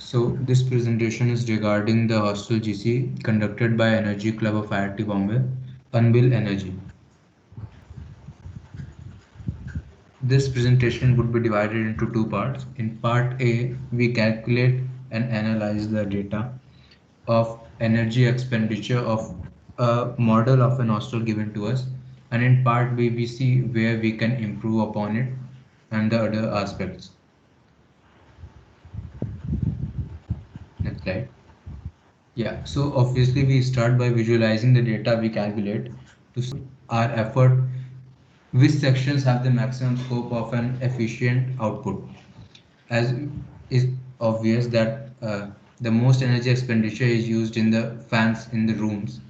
So this presentation is regarding the hostel GC conducted by Energy Club of IIT Bombay, Unbill Energy. This presentation would be divided into two parts. In part A, we calculate and analyze the data of energy expenditure of a model of an hostel given to us. And in part B, we see where we can improve upon it and the other aspects. Next slide. Yeah, so obviously we start by visualizing the data we calculate to see our effort, which sections have the maximum scope of an efficient output. As is obvious that the most energy expenditure is used in the fans in the rooms.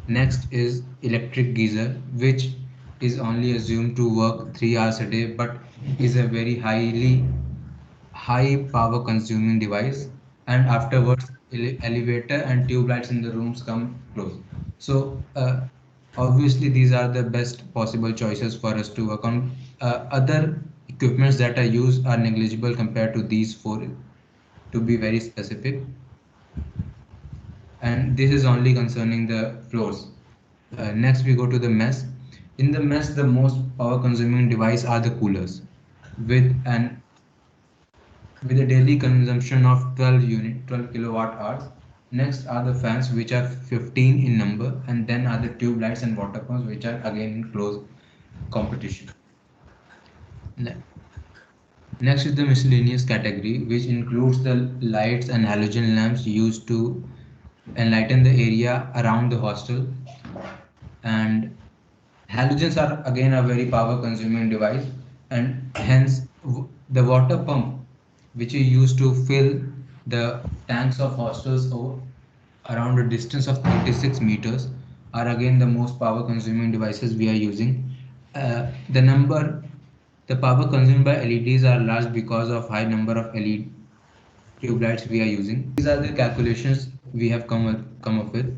Next is electric geyser, which is only assumed to work 3 hours a day, but is a very high power consuming device. And afterwards, elevator and tube lights in the rooms come close. So obviously these are the best possible choices for us to work on. Other equipments that are used are negligible compared to these four, to be very specific. And this is only concerning the floors. Next we go to the mess. In the mess, the most power consuming device are the coolers with a daily consumption of 12 kilowatt hours. Next are the fans, which are 15 in number, and then are the tube lights and water pumps, which are again in close competition. Next is the miscellaneous category, which includes the lights and halogen lamps used to enlighten the area around the hostel. And halogens are again a very power consuming device, and hence the water pump which is used to fill the tanks of hostels around a distance of 36 meters are again the most power consuming devices we are using. The power consumed by LEDs are large because of high number of LED tube lights we are using. These are the calculations we have come up with.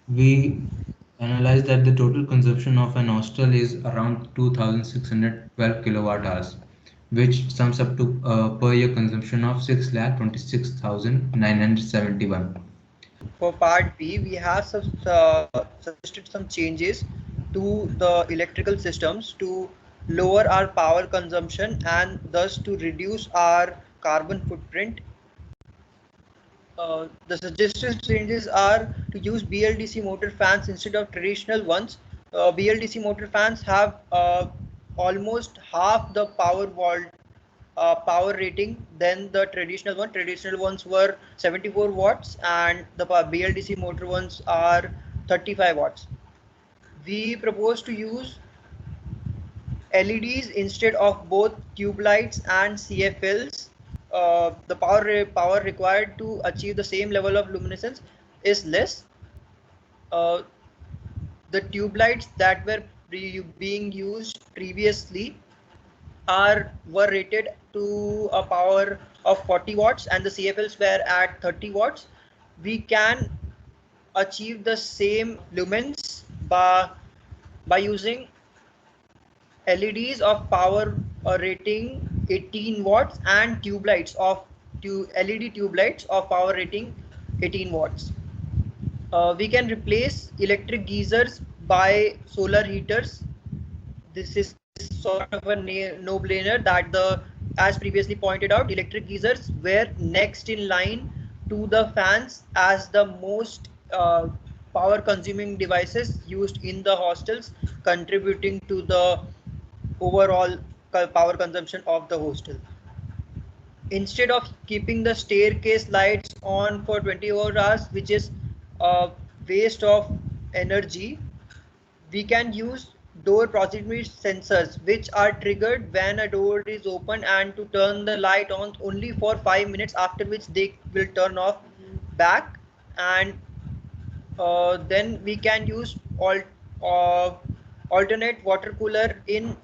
We analyzed that the total consumption of an hostel is around 2612 kilowatt hours, which sums up to per year consumption of 6,26,971. For part B, we have suggested some changes to the electrical systems to lower our power consumption and thus to reduce our carbon footprint. The suggested changes are to use BLDC motor fans instead of traditional ones. BLDC motor fans have almost half the power rating than the traditional one. Traditional ones were 74 watts and the BLDC motor ones are 35 watts. We propose to use LEDs instead of both tube lights and CFLs. The power required to achieve the same level of luminescence is less. Uh, the tube lights that were being used previously were rated to a power of 40 watts and the CFLs were at 30 watts. We can achieve the same lumens by using LEDs of power rating 18 watts and tube lights of LED tube lights of power rating 18 watts. We can replace electric geysers by solar heaters. This is sort of a no-brainer that as previously pointed out, electric geysers were next in line to the fans as the most power consuming devices used in the hostels, contributing to the overall power consumption of the hostel. Instead of keeping the staircase lights on for 24 hours, which is a waste of energy, we can use door proximity sensors, which are triggered when a door is open and to turn the light on only for 5 minutes, after which they will turn off back. And then we can use uh, alternate water cooler in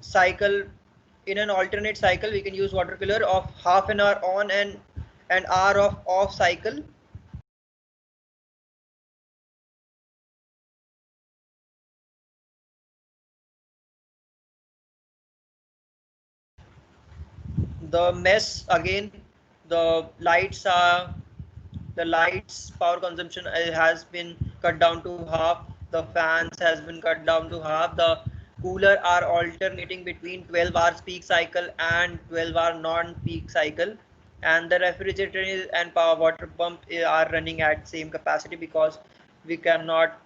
an alternate cycle. We can use water cooler of half an hour on and an hour of off cycle. The mess again, the lights are The lights power consumption has been cut down to half. The fans has been cut down to half. The cooler are alternating between 12 hours peak cycle and 12-hour non-peak cycle, and the refrigerator and power water pump are running at same capacity, because we cannot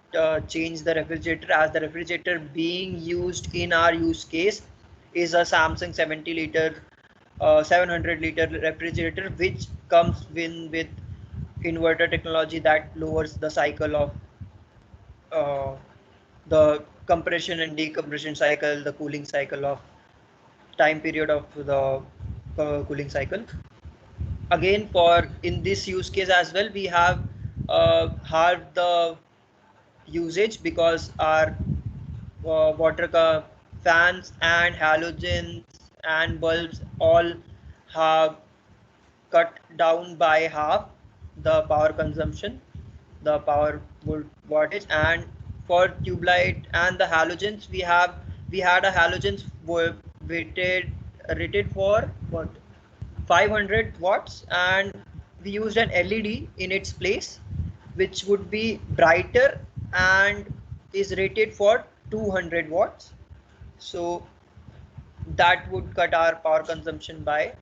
change the refrigerator, as the refrigerator being used in our use case is a Samsung 70 liter 700 liter refrigerator, which comes with inverter technology that lowers the cycle of uh, the compression and decompression cycle, the cooling cycle of time period of the cooling cycle. Again, for in this use case as well, we have halved the usage, because our water fans and halogens and bulbs all have cut down by half the power consumption, the power wattage. And for tube light and the halogens, we had a halogens rated for what, 500 watts, and we used an LED in its place, which would be brighter and is rated for 200 watts. So that would cut our power consumption by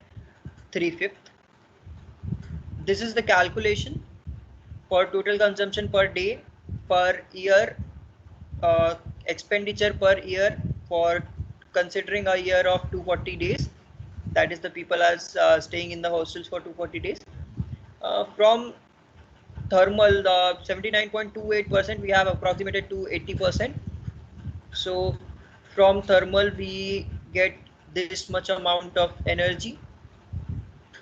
3/5. This is the calculation for total consumption per day, per year, expenditure per year, for considering a year of 240 days. That is, the people are staying in the hostels for 240 days. From thermal, the 79.28%, we have approximated to 80%. So from thermal we get this much amount of energy,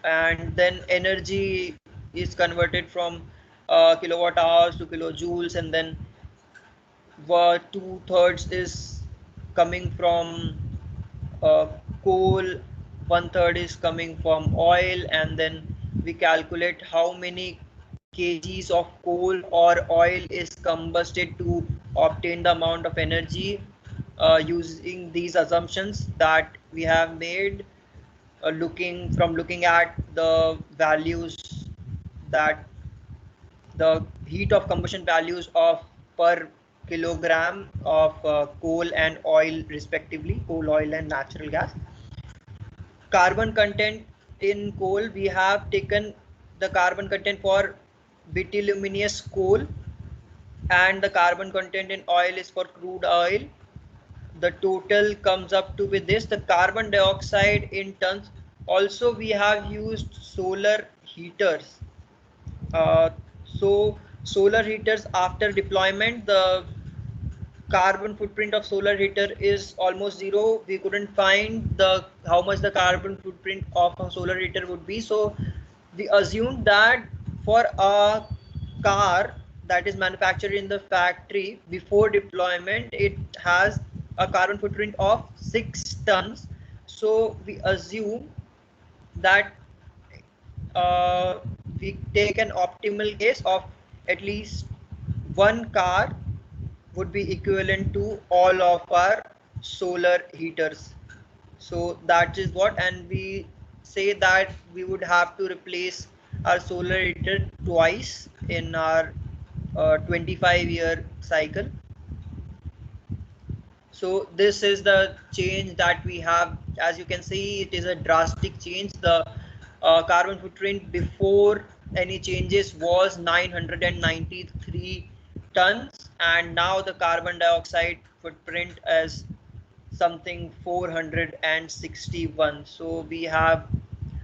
and then energy is converted from kilowatt hours to kilojoules, and then 2/3 is coming from uh, coal, 1/3 is coming from oil, and then we calculate how many kgs of coal or oil is combusted to obtain the amount of energy, using these assumptions that we have made, looking at the values, that the heat of combustion values of per kilogram of coal and oil respectively, coal, oil and natural gas. Carbon content in coal, we have taken the carbon content for bituminous coal, and the carbon content in oil is for crude oil. The total comes up to with this. The carbon dioxide in tons, also we have used solar heaters. uh, so solar heaters, after deployment, the carbon footprint of solar heater is almost zero. We couldn't find the how much the carbon footprint of a solar heater would be, so we assumed that for a car that is manufactured in the factory before deployment, it has a carbon footprint of 6 tons. So we assume that we take an optimal case of at least one car would be equivalent to all of our solar heaters. So that is what, and we say that we would have to replace our solar heater twice in our 25-year cycle. So this is the change that we have. As you can see, it is a drastic change. The carbon footprint before any changes was 993 tons, and now the carbon dioxide footprint is something 461. So we have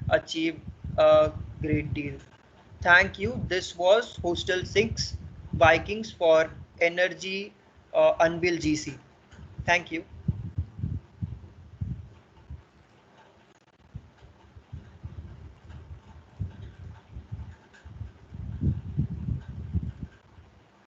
achieved a great deal. Thank you. This was Hostel 6 Vikings for Energy Unbill GC. Thank you.